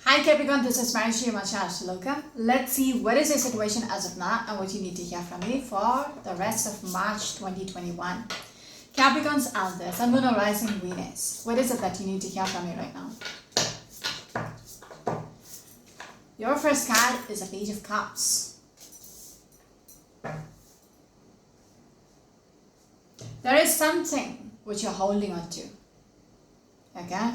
Hi Capricorn, this is Marishi Machashaloka. Let's see what is your situation as of now and what you need to hear from me for the rest of March 2021. Capricorns out there, Sun, Moon, or Rising, Venus. What is it that you need to hear from me right now? Your first card is a Page of Cups. There is something which you're holding on to. Okay?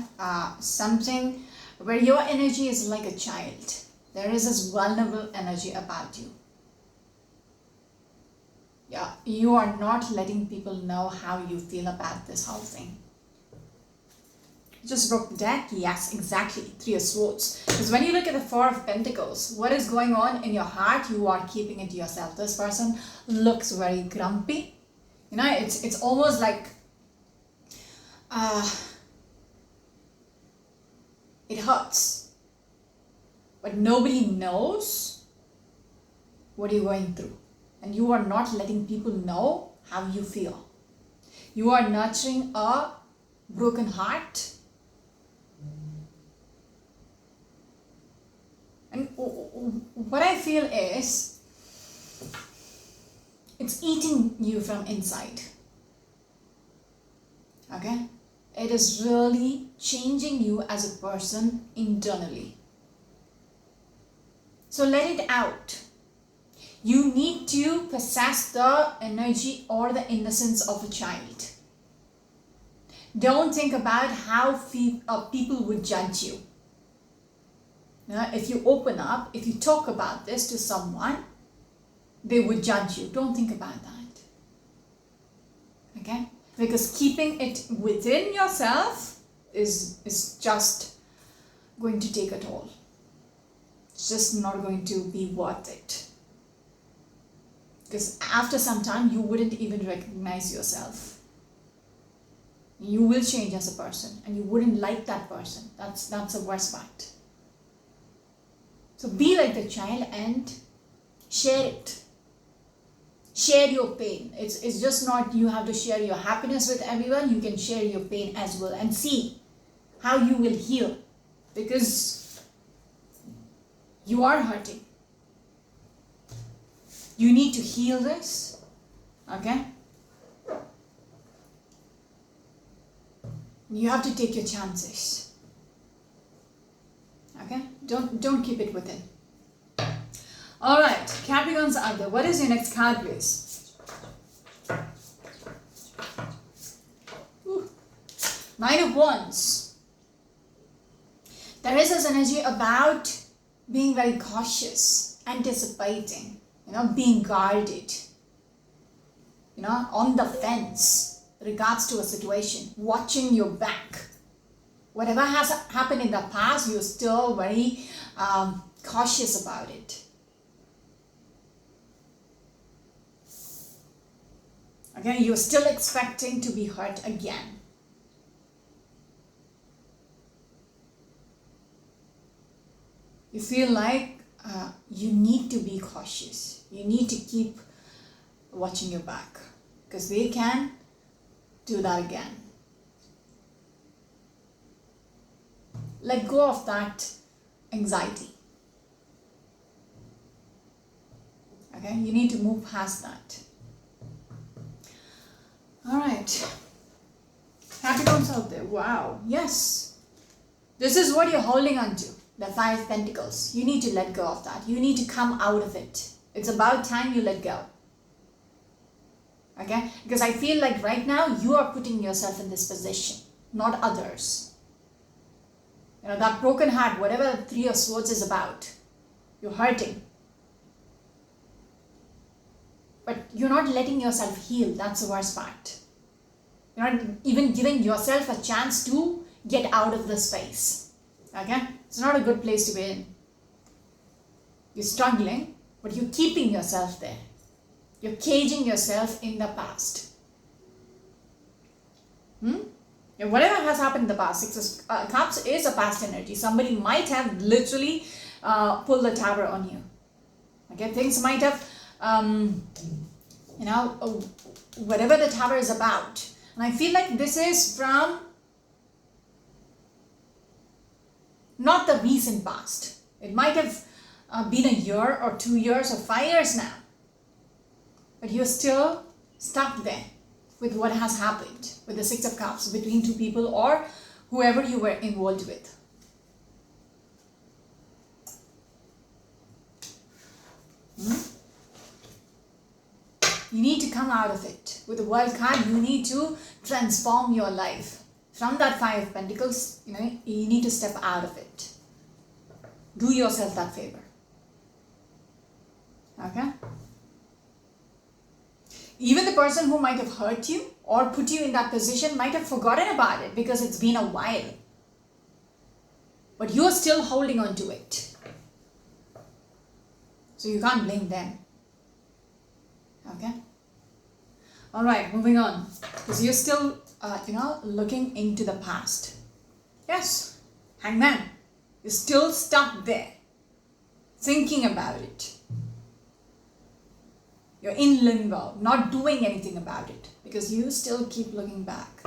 Something where your energy is like a child. There is this vulnerable energy about you. Yeah, you are not letting people know how you feel about this whole thing. Just broke the deck? Yes, exactly. Three of Swords. Because when you look at the Four of Pentacles, what is going on in your heart, you are keeping it to yourself. This person looks very grumpy. You know, it's almost like it hurts, but nobody knows what you're going through, and you are not letting people know how you feel. You are nurturing a broken heart, and what I feel is it's eating you from inside. Okay? It is really changing you as a person internally. So let it out. You need to possess the energy or the innocence of a child. Don't think about how people would judge you. If you open up, if you talk about this to someone, they would judge you. Don't think about that. Okay? Because keeping it within yourself is just going to take a toll. It's just not going to be worth it. Because after some time, you wouldn't even recognize yourself. You will change as a person and you wouldn't like that person. That's the worst part. So be like the child and share it. Share your pain. It's just not you have to share your happiness with everyone. You can share your pain as well and see how you will heal, because you are hurting. You need to heal this. Okay? You have to take your chances. Okay? Don't keep it within. Alright, Capricorns out there, what is your next card, please? Ooh. Nine of Wands. There is this energy about being very cautious, anticipating, being guarded, on the fence regards to a situation, watching your back. Whatever has happened in the past, you're still very cautious about it. Okay, you're still expecting to be hurt again. You feel like you need to be cautious. You need to keep watching your back, because they can do that again. Let go of that anxiety. Okay, you need to move past that. Alright, Capricorns out there, wow, yes, this is what you're holding on to, the Five of Pentacles. You need to let go of that. You need to come out of it. It's about time you let go. Okay, because I feel like right now you are putting yourself in this position, not others. That broken heart, whatever the Three of Swords is about, you're hurting. But you're not letting yourself heal. That's the worst part. You're not even giving yourself a chance to get out of the space. Okay? It's not a good place to be in. You're struggling, but you're keeping yourself there. You're caging yourself in the past. Whatever has happened in the past, Six of Cups is a past energy. Somebody might have literally pulled the tower on you. Okay? Things might have whatever the tower is about. And I feel like this is from not the recent past. It might have been a year or 2 years or 5 years now, but you're still stuck there with what has happened with the Six of Cups between two people or whoever you were involved with. You need to come out of it. With the World card, you need to transform your life. From that Five of Pentacles, you need to step out of it. Do yourself that favor. Okay? Even the person who might have hurt you or put you in that position might have forgotten about it because it's been a while. But you're still holding on to it. So you can't blame them. Okay? Alright, moving on. Because you're still, looking into the past. Yes, Hangman. You're still stuck there. Thinking about it. You're in limbo, not doing anything about it. Because you still keep looking back.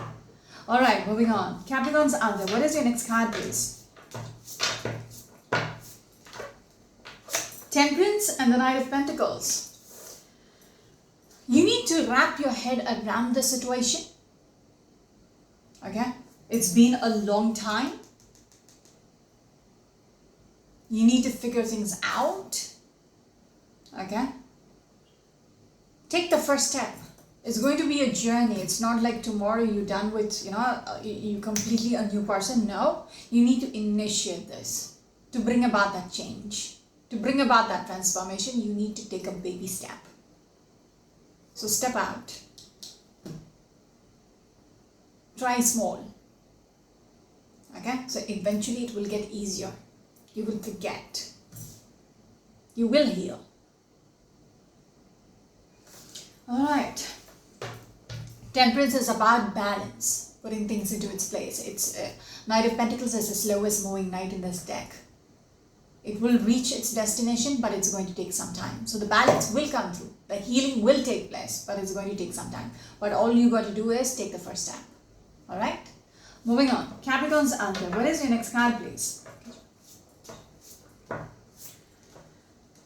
Alright, moving on. Capricorn's answer. What is your next card, please? Temperance and the Knight of Pentacles. You need to wrap your head around the situation. Okay? It's been a long time. You need to figure things out. Okay? Take the first step. It's going to be a journey. It's not like tomorrow you're done with, you completely a new person. No. You need to initiate this to bring about that change. To bring about that transformation, you need to take a baby step. So step out. Try small. Okay? So eventually it will get easier. You will forget. You will heal. Alright. Temperance is about balance. Putting things into its place. It's Knight of Pentacles is the slowest moving knight in this deck. It will reach its destination, but it's going to take some time. So the balance will come through. The healing will take place, but it's going to take some time. But all you got to do is take the first step. Alright? Moving on. Capricorn's answer. What is your next card, please?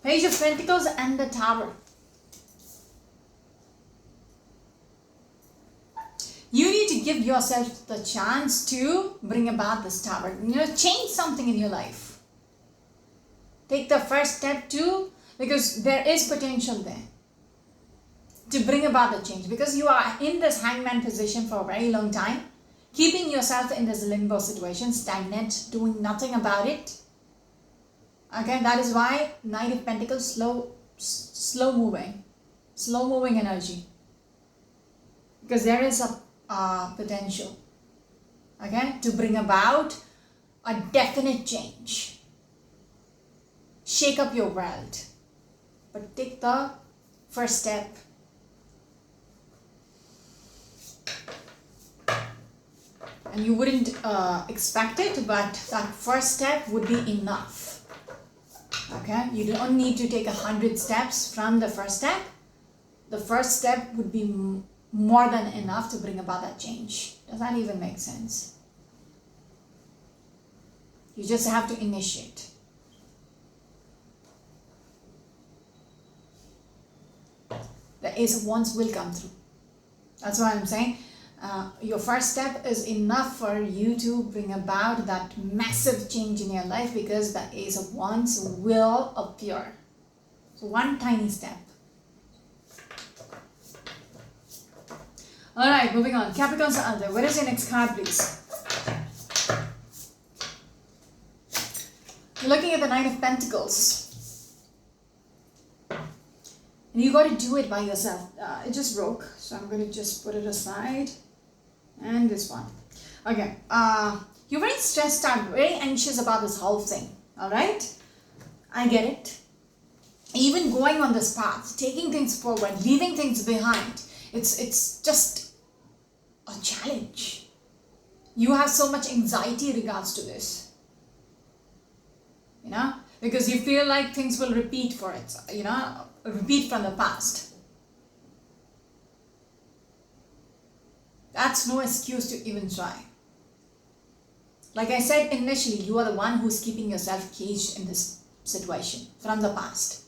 Page of Pentacles and the Tower. You need to give yourself the chance to bring about this tower. Change something in your life. Take the first step because there is potential there to bring about the change. Because you are in this hangman position for a very long time, keeping yourself in this limbo situation, stagnant, doing nothing about it. Okay, that is why Knight of Pentacles, slow moving energy. Because there is a potential, okay, to bring about a definite change. Shake up your world, but take the first step. And you wouldn't expect it, but that first step would be enough. Okay, you don't need to take 100 steps from the first step. The first step would be more than enough to bring about that change. Does that even make sense? You just have to initiate. The Ace of Wands will come through. That's why I'm saying your first step is enough for you to bring about that massive change in your life, because the Ace of Wands will appear. So one tiny step. Alright, moving on. Capricorn's answer. What is your next card, please? You're looking at the Knight of Pentacles. And you got to do it by yourself. It just broke, so I'm going to just put it aside. And this one. Okay. You're very stressed out, very anxious about this whole thing. Alright? I get it. Even going on this path, taking things forward, leaving things behind, it's just a challenge. You have so much anxiety in regards to this. Because you feel like things will repeat for it, repeat from the past. That's no excuse to even try. Like I said initially, you are the one who's keeping yourself caged in this situation from the past.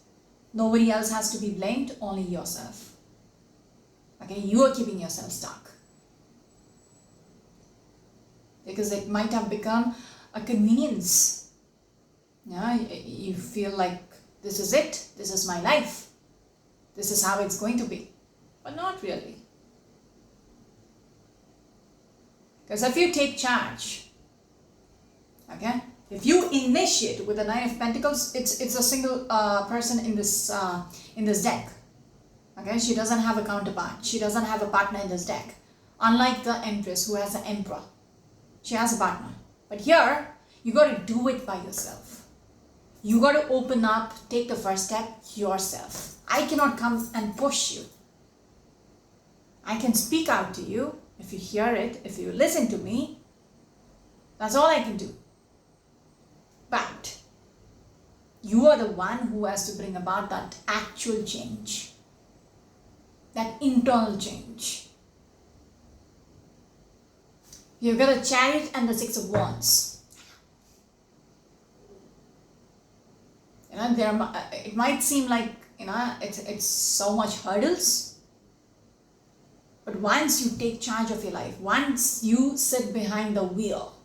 Nobody else has to be blamed, only yourself. Okay, you are keeping yourself stuck. Because it might have become a convenience. Yeah, you feel like this is it, this is my life, this is how it's going to be. But not really. Because if you take charge, okay, if you initiate with the Nine of Pentacles, it's a single person in this deck. Okay, she doesn't have a counterpart. She doesn't have a partner in this deck. Unlike the Empress who has an Emperor, she has a partner. But here, you got to do it by yourself. You got to open up, take the first step yourself. I cannot come and push you. I can speak out to you. If you hear it, if you listen to me, that's all I can do. But you are the one who has to bring about that actual change, that internal change. You've got a Chariot and the Six of Wands. You know, it might seem like, you know, it's so much hurdles. But once you take charge of your life, once you sit behind the wheel,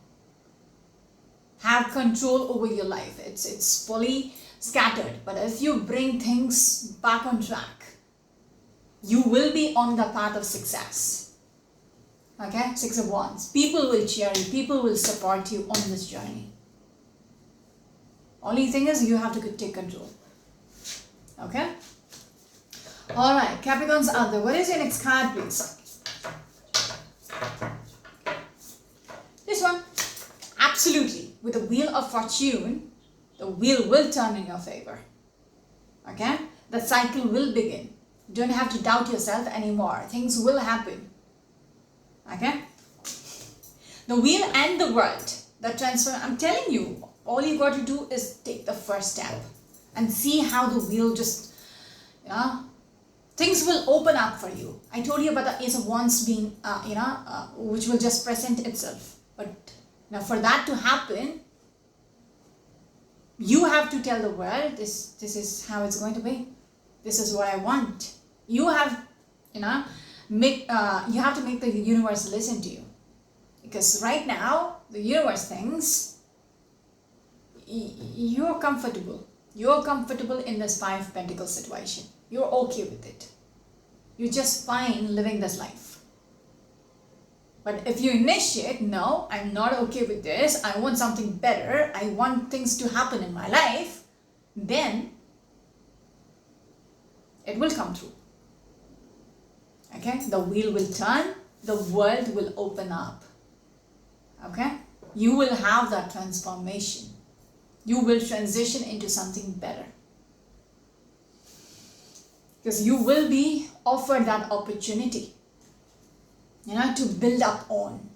have control over your life, it's fully scattered. But if you bring things back on track, you will be on the path of success. Okay, Six of Wands. People will cheer you, people will support you on this journey. Only thing is you have to take control. Okay? Alright, Capricorns out there. What is your next card, please? This one. Absolutely. With the Wheel of Fortune, the wheel will turn in your favor. Okay? The cycle will begin. You don't have to doubt yourself anymore. Things will happen. Okay? The wheel and the world. The transfer. I'm telling you, all you got to do is take the first step and see how the wheel just, you know, things will open up for you. I told you about the Ace of Wands being, which will just present itself. But now for that to happen, you have to tell the world, this is how it's going to be. This is what I want. You have, you know, you have to make the universe listen to you. Because right now, the universe thinks you're comfortable. You're comfortable in this Five of Pentacles situation. You're okay with it. You're just fine living this life. But if you initiate, no, I'm not okay with this, I want something better, I want things to happen in my life, then it will come true. Okay? The wheel will turn, the world will open up. Okay? You will have that transformation. You will transition into something better. Because you will be offered that opportunity, you know, to build up on.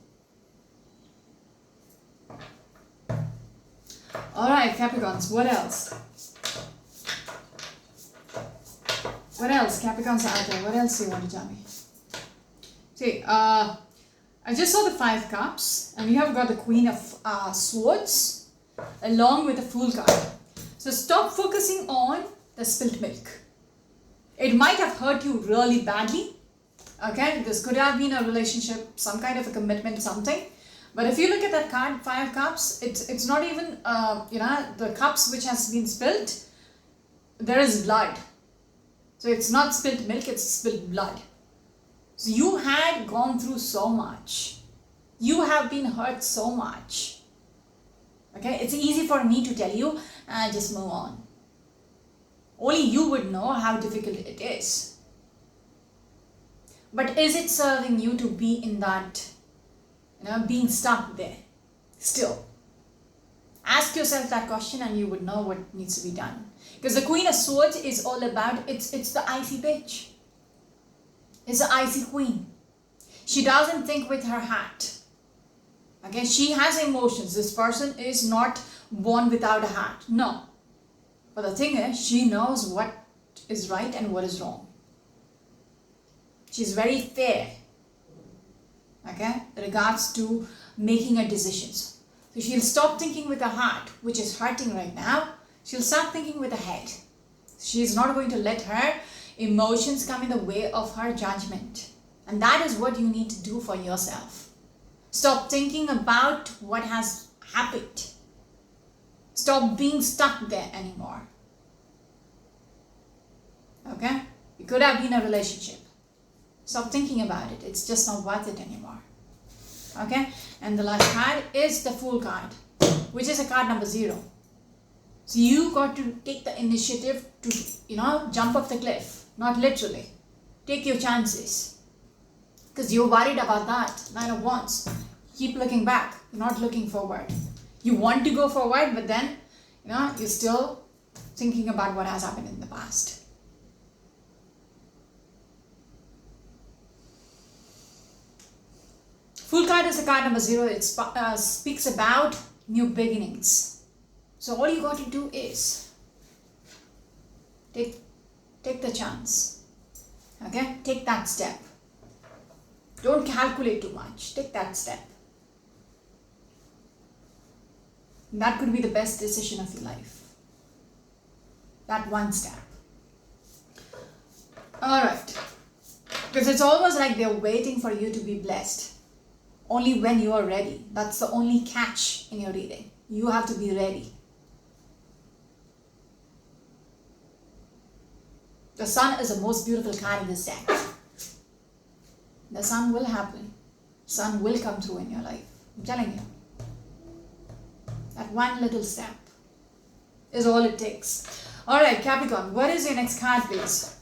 Alright, Capricorns, what else? What else? Capricorns out there, what else do you want to tell me? See, I just saw the Five Cups, and we have got the Queen of Swords, along with the Fool card. So stop focusing on the spilt milk. It might have hurt you really badly. Okay, this could have been a relationship, some kind of a commitment, something. But if you look at that card, Five Cups, it's not even, you know, the cups which has been spilt, there is blood. So it's not spilt milk, it's spilt blood. So you had gone through so much. You have been hurt so much. Okay, it's easy for me to tell you, just move on. Only you would know how difficult it is. But is it serving you to be in that, you know, being stuck there still? Ask yourself that question and you would know what needs to be done. Because the Queen of Swords is all about, it's the icy bitch. It's the icy queen. She doesn't think with her heart. Okay, she has emotions. This person is not born without a heart. No. But the thing is, she knows what is right and what is wrong. She's very fair, okay, in regards to making her decisions. So she'll stop thinking with her heart, which is hurting right now. She'll start thinking with her head. She's not going to let her emotions come in the way of her judgment. And that is what you need to do for yourself. Stop thinking about what has happened. Stop being stuck there anymore. Okay? It could have been a relationship. Stop thinking about it. It's just not worth it anymore. Okay? And the last card is the Fool card, which is a card number 0. So you got to take the initiative to, jump off the cliff. Not literally. Take your chances. Because you're worried about that. Nine of Wands. Keep looking back. You're not looking forward. You want to go forward, but then, you're still thinking about what has happened in the past. Fool card is a card number 0. It speaks about new beginnings. So all you got to do is take the chance. Okay? Take that step. Don't calculate too much. Take that step. That could be the best decision of your life. That one step. Alright. Because it's almost like they're waiting for you to be blessed. Only when you are ready. That's the only catch in your reading. You have to be ready. The Sun is the most beautiful card in this deck. The Sun will happen. Sun will come through in your life. I'm telling you. That one little step is all it takes. Alright, Capricorn, what is your next card, please?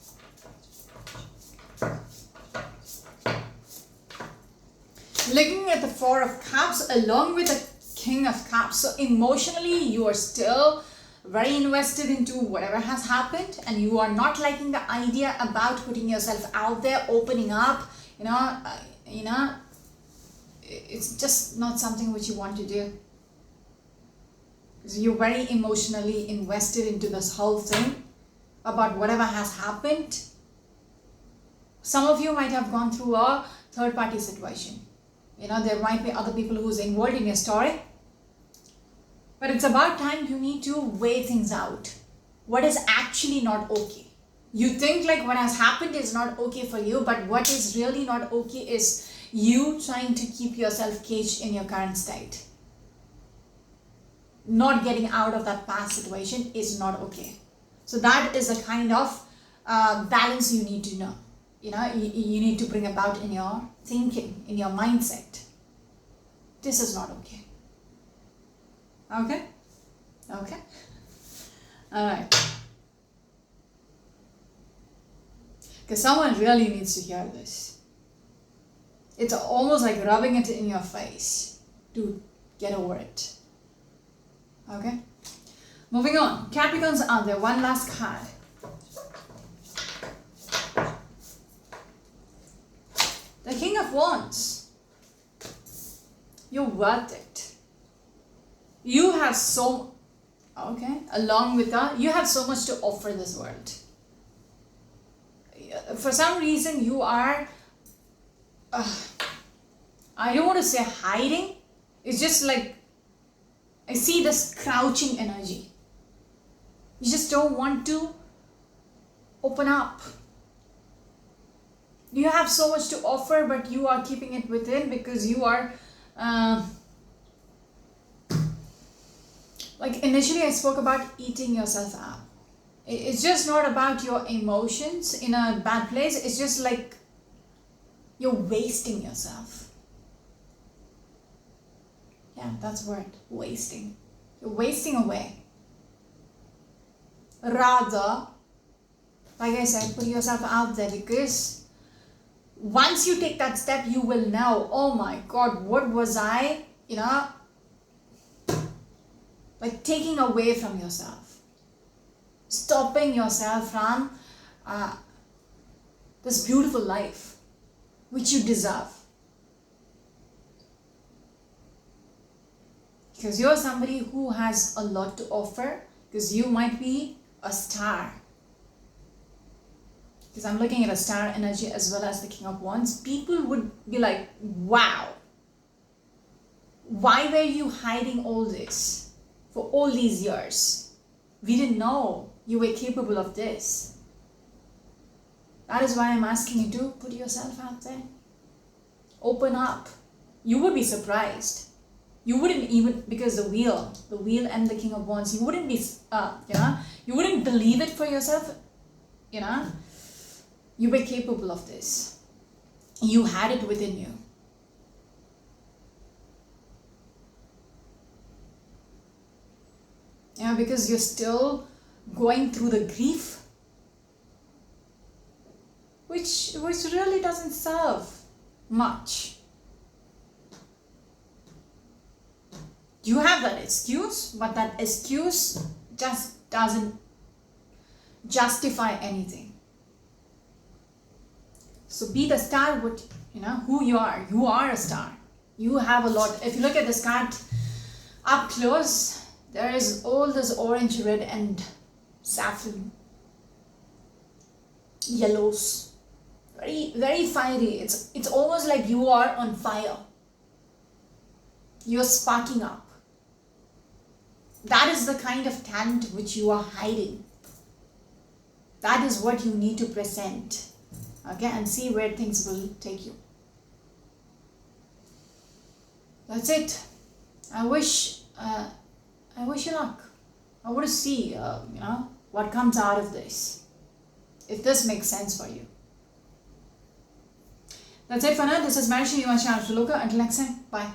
Looking at the Four of Cups along with the King of Cups. So emotionally, you are still very invested into whatever has happened, and you are not liking the idea about putting yourself out there, opening up. It's just not something which you want to do. Because you're very emotionally invested into this whole thing about whatever has happened. Some of you might have gone through a third-party situation. There might be other people who's involved in your story. But it's about time you need to weigh things out. What is actually not okay? You think like what has happened is not okay for you, but what is really not okay is you trying to keep yourself caged in your current state. Not getting out of that past situation is not okay. So that is a kind of balance you need to know. You need to bring about in your thinking, in your mindset. This is not okay. Okay? Okay? Alright. Because someone really needs to hear this. It's almost like rubbing it in your face to get over it. Okay? Moving on. Capricorns are there. One last card. The King of Wands. You're worth it. You have along with that, you have so much to offer this world. For some reason, you are, I don't want to say hiding. It's just like, I see this crouching energy. You just don't want to open up. You have so much to offer, but you are keeping it within because you are, like initially I spoke about eating yourself up. It's just not about your emotions in a bad place. It's just like you're wasting yourself. Yeah, that's the word. Wasting. You're wasting away. Rather, like I said, put yourself out there, because once you take that step, you will know, oh my God, what was I, like taking away from yourself. Stopping yourself from this beautiful life, which you deserve. Because you're somebody who has a lot to offer, because you might be a star. Because I'm looking at a star energy as well as the King of Wands. People would be like, wow. Why were you hiding all this for all these years? We didn't know you were capable of this. That is why I'm asking you to put yourself out there. Open up. You would be surprised. You wouldn't even, because the wheel and the King of Wands, you wouldn't be, you wouldn't believe it for yourself, You were capable of this. You had it within you. Because you're still going through the grief, which really doesn't serve much. You have that excuse, but that excuse just doesn't justify anything. So be the star, who you are. You are a star. You have a lot. If you look at this card up close, there is all this orange, red and saffron yellows. Very, very fiery. It's almost like you are on fire. You're sparking up. That is the kind of talent which you are hiding. That is what you need to present. Okay, and see where things will take you. That's it. I wish you luck. I want to see, what comes out of this. If this makes sense for you. That's it for now. This is Marishi, your channel to Loka. Until next time, bye.